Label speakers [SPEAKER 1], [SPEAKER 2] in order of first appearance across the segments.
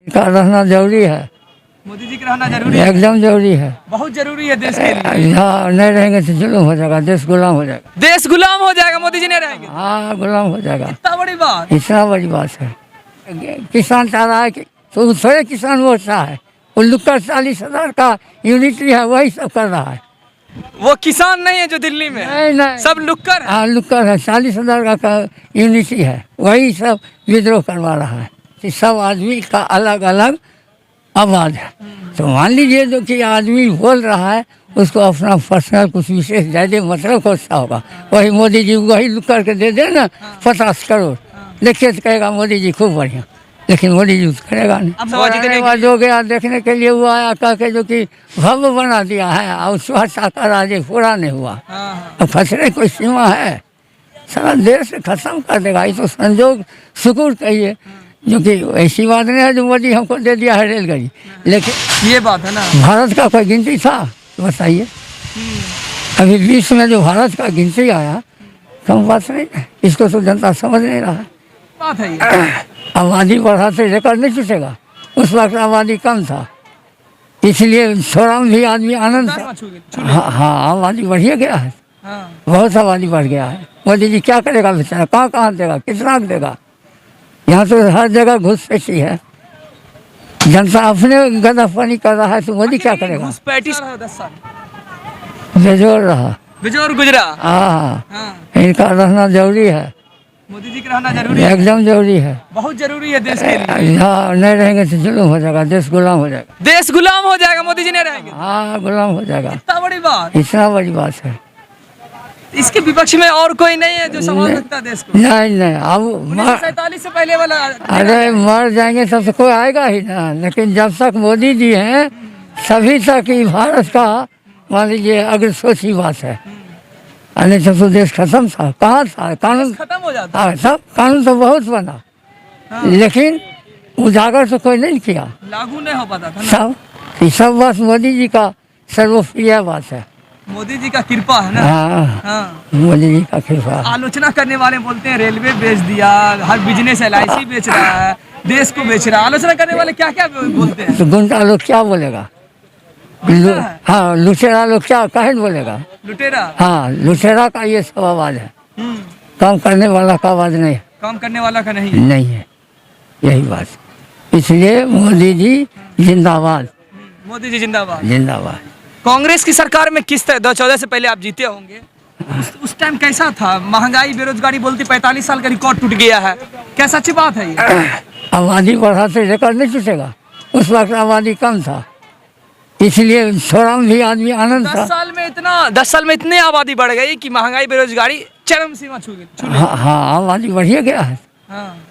[SPEAKER 1] का रहना जरूरी है।
[SPEAKER 2] मोदी जी का रहना जरूरी है,
[SPEAKER 1] एकदम जरूरी है।
[SPEAKER 2] बहुत जरूरी है देश के लिए।
[SPEAKER 1] यहाँ नहीं रहेंगे तो जुल्म हो जाएगा, देश गुलाम हो जाएगा।
[SPEAKER 2] देश गुलाम हो जाएगा मोदी जी नहीं रहेंगे।
[SPEAKER 1] हाँ, गुलाम हो जाएगा।
[SPEAKER 2] इतना बड़ी बात।
[SPEAKER 1] इतना बड़ी बात है। किसान चाह रहा है कि तो थोड़े किसान वो चाह है, वो लुक्कर 40,000 का यूनिटी है, वही सब कर रहा है।
[SPEAKER 2] वो किसान नहीं है जो दिल्ली में है।
[SPEAKER 1] नहीं
[SPEAKER 2] सब लुक्कर है।
[SPEAKER 1] हाँ, लुक्कर है, 40,000 का यूनिटी है, वही सब विद्रोह करवा रहा है। कि सब आदमी का अलग अलग आवाज है। तो मान लीजिए जो कि आदमी बोल रहा है, उसको अपना पर्सनल कुछ विशेष ज़्यादा मतलब खोजता होगा, वही मोदी जी वही लुक करके दे दे ना 50 करोड़, देखिए तो कहेगा मोदी जी खूब बढ़िया, लेकिन मोदी जी करेगा नहीं।
[SPEAKER 2] अब सवाल जितने
[SPEAKER 1] बाद हो गया देखने के लिए, वो आया कह के जो कि भव्य बना दिया है, और सुरक्षा का राज पूरा नहीं हुआ। अब खतरे कोई सीमा है, सारा देश खत्म कर देगा। ये तो संजोग शुक्र कहिए, जो कि ऐसी बात नहीं है जो मोदी हमको दे दिया है रेलगाड़ी, लेकिन
[SPEAKER 2] ये बात है ना।
[SPEAKER 1] भारत का कोई गिनती था बताइए? अभी विश्व में जो भारत का गिनती आया, कम बात नहीं है, इसको तो जनता समझ नहीं रहा है।
[SPEAKER 2] बात है ये।
[SPEAKER 1] आबादी बढ़ा से रिकॉर्ड नहीं टूटेगा, उस वक्त आबादी कम था, इसलिए थोड़ा भी आदमी आनंद था। हाँ, आबादी बढ़िया गया है, बहुत आबादी बढ़ गया है। मोदी जी क्या करेगा बेचारा, कहाँ कहाँ देगा, कितना देगा? यहाँ तो हर जगह घुसपैठी है, जनता अपने गदाफानी कर रहा है, तो मोदी क्या करेगा?
[SPEAKER 2] 10 साल
[SPEAKER 1] बेजोर रहा,
[SPEAKER 2] बेजोर गुजरा।
[SPEAKER 1] हाँ, इनका रहना जरूरी है।
[SPEAKER 2] मोदी जी का रहना जरूरी है,
[SPEAKER 1] एकदम जरूरी है।
[SPEAKER 2] बहुत जरूरी है देश के लिए।
[SPEAKER 1] यहाँ नहीं रहेंगे तो जुल्म हो जाएगा, देश गुलाम हो जाएगा।
[SPEAKER 2] देश गुलाम हो जाएगा मोदी जी नहीं रहेंगे।
[SPEAKER 1] हाँ, गुलाम हो जाएगा।
[SPEAKER 2] इतना बड़ी बात।
[SPEAKER 1] इतना बड़ी बात है।
[SPEAKER 2] इसके विपक्ष में और कोई नहीं है जो संभाल सकता है देश को।
[SPEAKER 1] नहीं अब
[SPEAKER 2] 1947 से पहले वाला।
[SPEAKER 1] अरे मर जाएंगे तब तो कोई आएगा ही ना, लेकिन जब तक मोदी जी हैं सभी तक ही भारत का मान लीजिए अगर सोची बात है, नहीं तो देश खत्म था, कहाँ था कानून?
[SPEAKER 2] खत्म हो जाता।
[SPEAKER 1] हाँ, सब कानून तो बहुत बना, लेकिन उजागर तो कोई नहीं किया,
[SPEAKER 2] लागू नहीं हो पाता था
[SPEAKER 1] ना। सब बात मोदी जी का सर्वप्रिय बात है,
[SPEAKER 2] मोदी जी का कृपा है ना।
[SPEAKER 1] हाँ, मोदी जी का कृपा।
[SPEAKER 2] आलोचना करने वाले बोलते हैं रेलवे बेच दिया, हर बिजनेस LIC बेच रहा है, देश को बेच रहा है। आलोचना करने वाले क्या क्या बोलते हैं?
[SPEAKER 1] तो गुंडा लोग क्या बोलेगा? हाँ, लुटेरा लोग क्या कहे बोलेगा?
[SPEAKER 2] लुटेरा।
[SPEAKER 1] हाँ, लुटेरा का ये सब आवाज है, काम करने वाला का आवाज नहीं है।
[SPEAKER 2] काम करने वाला का नहीं
[SPEAKER 1] है, यही बात। इसलिए मोदी जी जिंदाबाद।
[SPEAKER 2] मोदी जी जिंदाबाद।
[SPEAKER 1] जिंदाबाद।
[SPEAKER 2] कांग्रेस की सरकार में किस तरह 2014 से पहले आप जीते होंगे, उस टाइम कैसा था? महंगाई, बेरोजगारी बोलती 45 साल का रिकॉर्ड टूट गया है, क्या सच्ची बात है ये?
[SPEAKER 1] आबादी बढ़ा से रिकॉर्ड नहीं टूटेगा, उस वक्त आबादी कम था, इसलिए थोड़ा भी आदमी आनंद था।
[SPEAKER 2] 10 साल में इतनी आबादी बढ़ गई कि महंगाई, बेरोजगारी चरम सीमा छू गई।
[SPEAKER 1] हाँ, आबादी बढ़िया गया है,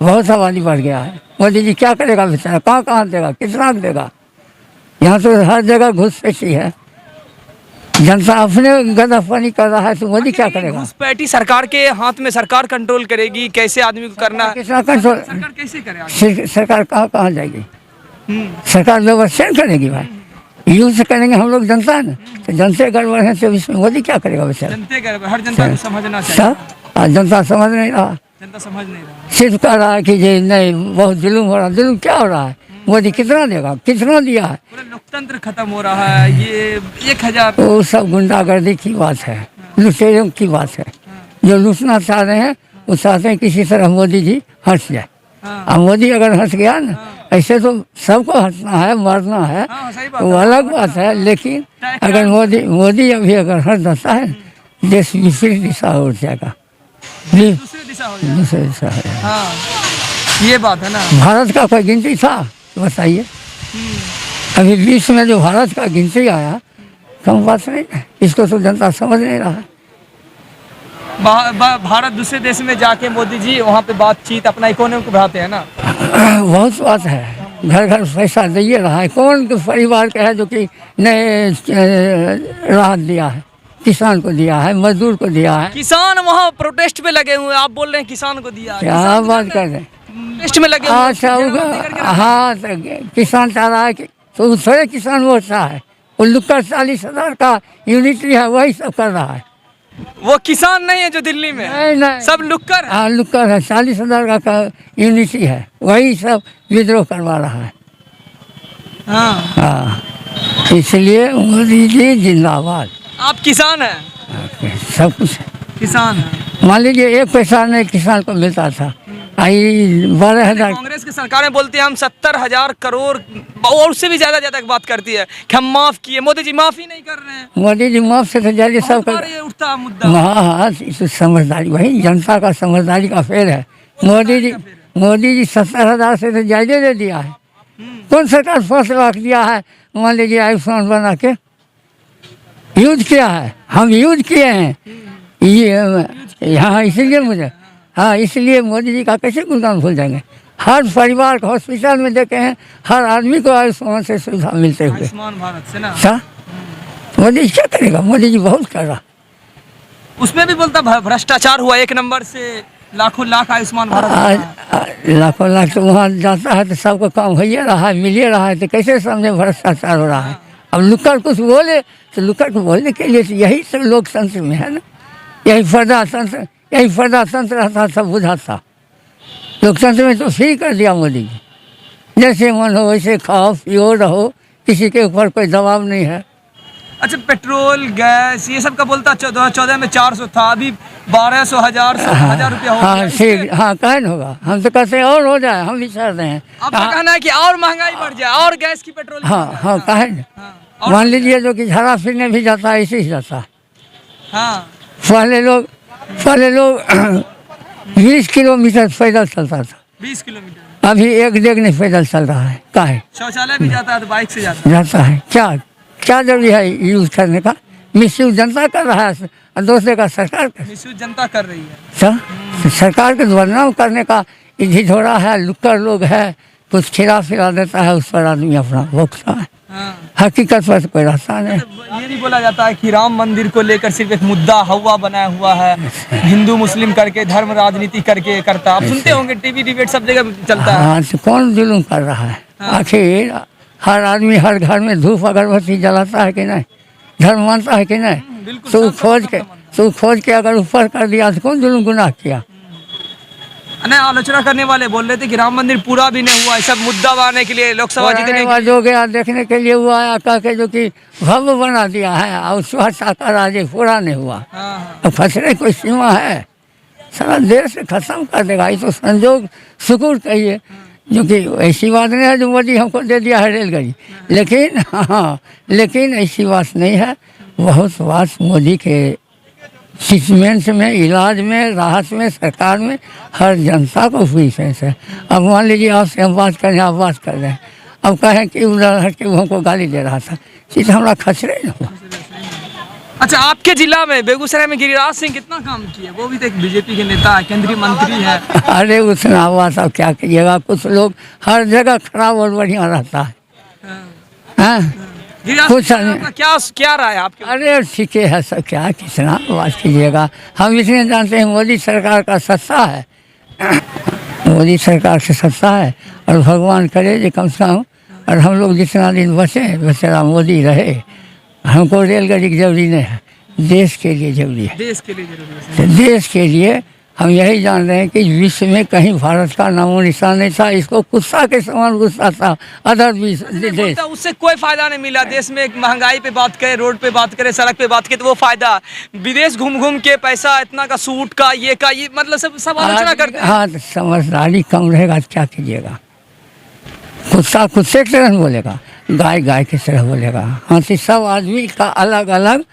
[SPEAKER 1] बहुत आबादी बढ़ गया है। मोदी जी क्या करेगा बेचारा, कहाँ कहाँ देगा, कितना देगा? यहाँ तो हर जगह घुसपैठी है, जनता अपने गदाफानी कर रहा है, तो मोदी क्या करेगा?
[SPEAKER 2] घुसपैठी सरकार के हाथ में, सरकार कंट्रोल करेगी कैसे आदमी को करना है?
[SPEAKER 1] कितना कंट्रोल?
[SPEAKER 2] सरकार कैसे करे?
[SPEAKER 1] सरकार कहाँ कहाँ जाएगी? सरकार व्यवस्था करेगी भाई, यूज करेंगे हम लोग जनता ना, तो जनता गड़बड़ है, तो इसमें मोदी क्या करेगा बेचारा?
[SPEAKER 2] जनता गड़बड़, हर जनता को समझना चाहिए।
[SPEAKER 1] जनता समझ नहीं रहा,
[SPEAKER 2] जनता समझ नहीं रहा,
[SPEAKER 1] सिर्फ कह रहा है कि ये नहीं बहुत जुल्म हो रहा। जुल्म क्या हो रहा है? मोदी कितना देगा, कितना दिया है?
[SPEAKER 2] पूरा लोकतंत्र खत्म हो रहा है। ये 1000
[SPEAKER 1] वो सब गुंडागर्दी की बात है, लुटेरों की बात है। जो लूटना चाह रहे हैं वो चाहते हैं किसी तरह मोदी जी हंस जाए। अब मोदी अगर हंस गया ना, ऐसे तो सबको हंसना है, मरना है, वो अलग बात है, लेकिन अगर मोदी अभी अगर हंस जाता है, देश दूसरी दिशा हो जाएगा, दूसरी दिशा हो जाएगा।
[SPEAKER 2] ये बात है ना।
[SPEAKER 1] भारत का कोई गिनती था बताइए? अभी विश्व में जो भारत का गिनती आया, कम बात नहीं है, इसको तो जनता समझ नहीं रहा है।
[SPEAKER 2] भारत दूसरे देश में जाके मोदी जी वहाँ पे बातचीत अपना इकोनॉमी को बढ़ाते हैं ना।
[SPEAKER 1] बहुत बात है, घर घर पैसा दिए रहा है, कौन परिवार का है जो कि नए राहत दिया है? किसान को दिया है, मजदूर को दिया है।
[SPEAKER 2] किसान वहाँ प्रोटेस्ट पे लगे हुए, आप बोल रहे हैं किसान को दिया?
[SPEAKER 1] क्या बात कर रहे हैं?
[SPEAKER 2] प्रोटेस्ट में लगे।
[SPEAKER 1] अच्छा, हाँ, किसान चाह रहा है कि तो थोड़े किसान वो चाह है, वो लुक्कर 40,000 का यूनिटी है, वही सब कर रहा है।
[SPEAKER 2] वो किसान नहीं है जो दिल्ली में
[SPEAKER 1] नहीं
[SPEAKER 2] सब लुक्कर।
[SPEAKER 1] हाँ, लुक्कर है, 40,000 का यूनिटी है, वही सब विद्रोह करवा रहा है।
[SPEAKER 2] हाँ।
[SPEAKER 1] हाँ, इसलिए मोदी जी जिंदाबाद।
[SPEAKER 2] आप किसान हैं?
[SPEAKER 1] सब कुछ है।
[SPEAKER 2] किसान हैं।
[SPEAKER 1] मान लीजिए 1 पैसा नहीं किसान को मिलता था, आई 12,000।
[SPEAKER 2] कांग्रेस की सरकारें बोलती है हम 70,000 करोड़ और उससे भी ज्यादा ज्यादा बात करती है कि हम माफ किए। मोदी जी माफ ही नहीं कर रहे हैं।
[SPEAKER 1] मोदी जी माफ से तो जाके सब
[SPEAKER 2] बहुत बार ये उठता मुद्दा।
[SPEAKER 1] हाँ हाँ, इस समझदारी, वही जनता का समझदारी का फेर है। मोदी जी 70,000 से तो जायजे दे दिया है। कौन सरकार 5 लाख दिया है? मान लीजिए आयुष्मान बना के यूज किया है, हम यूज किए हैं ये। हाँ, इसलिए मुझे, हाँ, इसलिए मोदी जी का कैसे गुणगान भूल जाएंगे। हर परिवार को हॉस्पिटल में देखे हैं, हर आदमी को आयुष्मान से सुविधा मिलते हुए।
[SPEAKER 2] आयुष्मान भारत से ना
[SPEAKER 1] मोदी जी क्या करेगा? मोदी जी बहुत कर रहा।
[SPEAKER 2] उसमें भी बोलता भ्रष्टाचार हुआ 1 नंबर से, लाखों लाख आयुष्मान भारत।
[SPEAKER 1] लाखों लाख तो वहाँ जाता है तो सबको काम हो ही रहा है, मिल ही रहा है, तो कैसे समझे भ्रष्टाचार हो रहा है? अब लुक्कड़ कुछ बोले तो लुक्कड़ को बोलने के लिए यही सब लोकतंत्र में है ना, यही प्रजातंत्र रहता, सब बुझाता। लोकतंत्र में तो फ्री कर दिया मोदी जी, जैसे मन हो वैसे खाओ पियो रहो, किसी के ऊपर कोई दबाव नहीं है।
[SPEAKER 2] अच्छा, पेट्रोल गैस ये सब का बोलता 2014 में 400 था, अभी 1200 1000 रुपया हो
[SPEAKER 1] हाँ
[SPEAKER 2] गया।
[SPEAKER 1] ठीक, हाँ कहे न होगा, हम तो कहते हैं और हो जाए, हम भी चाह रहे हैं।
[SPEAKER 2] आपका कहना है कि और महंगाई बढ़ जाए और गैस की पेट्रोल की
[SPEAKER 1] हाँ हाँ, कहे न।
[SPEAKER 2] और
[SPEAKER 1] मान लीजिए जो कि झाड़ा फिरने भी जाता है, ऐसे ही जाता है।
[SPEAKER 2] हाँ,
[SPEAKER 1] पहले लोग 20 किलोमीटर पैदल चलता था,
[SPEAKER 2] 20 किलोमीटर।
[SPEAKER 1] अभी 1 डेग नहीं पैदल चल रहा है। काहे
[SPEAKER 2] शौचालय भी जाता है तो बाइक से जाता
[SPEAKER 1] जाता है? क्या जरूरी है यूज करने का? मिसयूज जनता कर रहा है और दूसरे का सरकार कर।
[SPEAKER 2] है। मिसयूज जनता कर रही है।
[SPEAKER 1] अच्छा, सरकार के बदनाम करने का इजी हो रहा है। लुक्कड़ लोग है, कुछ खिला फिरा देता है, उस पर आदमी अपना भोगता है।
[SPEAKER 2] हाँ।
[SPEAKER 1] हकीकत पर कोई रास्ता नहीं।
[SPEAKER 2] ये भी बोला जाता है कि राम मंदिर को लेकर सिर्फ एक मुद्दा हवा बनाया हुआ है, हिंदू मुस्लिम करके धर्म राजनीति करके करता। आप सुनते होंगे टीवी डिबेट सब जगह चलता है।
[SPEAKER 1] हाँ, तो कौन जुलूम कर रहा है? आखिर हर आदमी हर घर में धूप अगरबत्ती जलाता है कि नहीं? धर्म मानता है कि नहीं?
[SPEAKER 2] बिल्कुल।
[SPEAKER 1] तो खोज के अगर ऊपर कर दिया तो कौन जुलूम गुनाह किया?
[SPEAKER 2] नहीं, आलोचना करने वाले बोल रहे थे कि राम मंदिर पूरा भी नहीं हुआ, सब मुद्दा बनाने के लिए लोकसभा जीतने के
[SPEAKER 1] जो गया देखने के लिए हुआ है, कह के जो कि भव्य बना दिया है, और उसका साकार आज पूरा नहीं हुआ।
[SPEAKER 2] हाँ।
[SPEAKER 1] तो खतरे कोई सीमा है? सारा देश से खत्म कर देगा। ये तो संजोग शुक्र कहिए, जो कि ऐसी बात नहीं है जो मोदी हमको दे दिया है रेलगाड़ी, लेकिन हाँ, लेकिन ऐसी बात नहीं है। बहुत बात मोदी के ट्रीटमेंट में, इलाज में, राहत में, सरकार में हर जनता को फ्री सेंस है। अब मान लीजिए आपसे हम बात करें, आप बात कर रहे हैं, अब कहें कि उधर हट के वो हमको गाली दे रहा था, सीधा हमारा खचरे न हुआ।
[SPEAKER 2] अच्छा, आपके जिला में बेगूसराय में गिरिराज सिंह कितना काम किए? वो भी तो एक बीजेपी के नेता है, केंद्रीय मंत्री है।
[SPEAKER 1] अरे उतना हुआ था, क्या कीजिएगा, कुछ लोग हर जगह खराब और बढ़िया रहता है। हाँ, कुछ
[SPEAKER 2] क्या रहा है आपके?
[SPEAKER 1] अरे ठीक है सब, क्या कितना बात कीजिएगा। हम इसलिए जानते हैं मोदी सरकार का सत्ता है, मोदी सरकार से सत्ता है, और भगवान करे जो कम से कम और हम लोग जितना दिन बचे बेचारा मोदी रहे। हमको रेलगाड़ी की जरूरी नहीं है, देश के लिए जरूरी है।
[SPEAKER 2] देश के लिए जरूरी है।
[SPEAKER 1] तो देश के लिए हम यही जान रहे हैं कि विश्व में कहीं भारत का नामो निशान नहीं था। इसको गुस्सा के समान गुस्सा था अदर देश।
[SPEAKER 2] उससे कोई फायदा नहीं मिला। देश में महंगाई पे बात करें, रोड पे बात करें, सड़क पे बात करें तो वो फायदा। विदेश घूम घूम के पैसा इतना का सूट का ये मतलब सब आलोचना करते हैं।
[SPEAKER 1] हाँ, तो समझदारी कम रहेगा तो क्या कीजिएगा। गुस्सा गुस्से की तरह बोलेगा, गाय की तरह बोलेगा। हाँ, तो सब आदमी का अलग अलग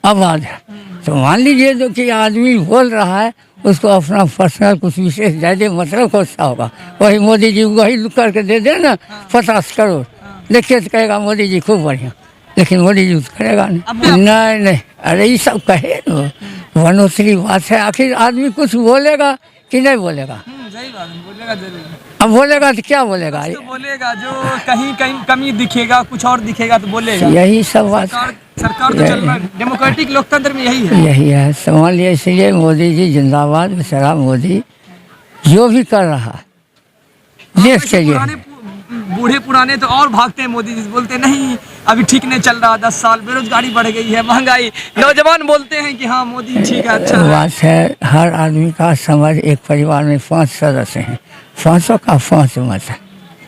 [SPEAKER 1] आवाज़ है। तो मान लीजिए जो कि आदमी बोल रहा है उसको अपना पर्सनल कुछ विशेष ज़्यादा मतलब खोजता होगा, वही मोदी जी वही करके दे दे ना 50 करोड़, देखिए तो कहेगा मोदी जी खूब बढ़िया, लेकिन मोदी जी तो करेगा नहीं। अरे ये सब कहे न, वनोसरी बात है। आखिर आदमी कुछ बोलेगा कि नहीं बोलेगा?
[SPEAKER 2] सही बात है, बोलेगा जरूर।
[SPEAKER 1] अब बोलेगा तो क्या बोलेगा?
[SPEAKER 2] तो बोलेगा जो कहीं कहीं कमी दिखेगा, कुछ और दिखेगा तो बोलेगा।
[SPEAKER 1] यही सब बात।
[SPEAKER 2] सरकार तो चल रहा है, डेमोक्रेटिक लोकतंत्र में यही है।
[SPEAKER 1] यही है, समझ लिया। इसलिए मोदी जी जिंदाबाद। बेचारा मोदी जो भी कर रहा है देश के लिए।
[SPEAKER 2] बूढ़े पुराने तो और भागते हैं मोदी जी, बोलते नहीं अभी ठीक नहीं चल रहा, 10 साल बेरोजगारी बढ़ गई है, महंगाई। नौजवान बोलते हैं कि हाँ मोदी ठीक है, अच्छा है।
[SPEAKER 1] बात है हर आदमी का समझ। एक परिवार में 5 सदस्य हैं, 500 का 5 मत है।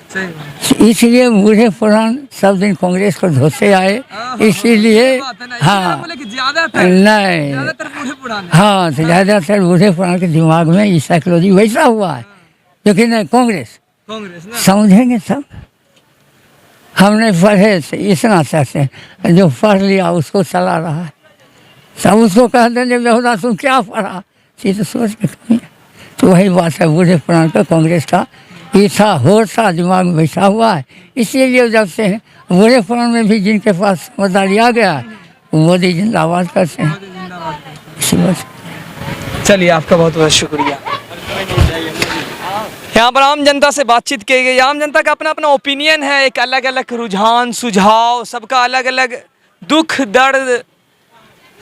[SPEAKER 2] सही बात।
[SPEAKER 1] इसलिए बूढ़े पुरान सब दिन कांग्रेस को धोसे आए, इसीलिए
[SPEAKER 2] सही बात है ना, इसीलिए
[SPEAKER 1] हाँ
[SPEAKER 2] बोले कि ज्यादातर
[SPEAKER 1] नहीं
[SPEAKER 2] ज्यादातर बूढ़े पुराने।
[SPEAKER 1] हाँ तो ज़्यादातर बूढ़े पुरान के दिमाग में ये साइकोलॉजी वैसा हुआ है, लेकिन नहीं कांग्रेस
[SPEAKER 2] कांग्रेस ना
[SPEAKER 1] समझेंगे सब। हमने पढ़े से इतना चाहते हैं, जो पढ़ लिया उसको चला रहा है, सब उसको कहते हैं जब बेहुदा तुम क्या पढ़ा, ये तो सोच के कमी है। तो वही बात है, बूढ़े पुरान का कांग्रेस का ईसा होता दिमाग में बैठा हुआ है, इसीलिए जब से बूढ़े पुरान में भी जिनके पास समझदारी आ गया है, वो मोदी जिंदाबाद करते हैं, इसी वजह से।
[SPEAKER 2] चलिए आपका बहुत बहुत शुक्रिया। यहाँ पर आम जनता से बातचीत की गई। आम जनता का अपना अपना ओपिनियन है, एक अलग अलग रुझान सुझाव, सबका अलग अलग दुख दर्द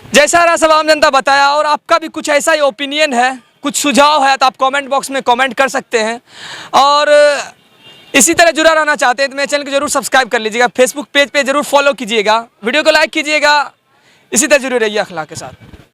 [SPEAKER 2] जैसा रहा सब आम जनता बताया। और आपका भी कुछ ऐसा ही ओपिनियन है, कुछ सुझाव है तो आप कमेंट बॉक्स में कमेंट कर सकते हैं। और इसी तरह जुड़ा रहना चाहते हैं तो मेरे चैनल को जरूर सब्सक्राइब कर लीजिएगा, फेसबुक पेज पे जरूर फॉलो कीजिएगा, वीडियो को लाइक कीजिएगा। इसी तरह जुड़े रहिए अखलाक के साथ।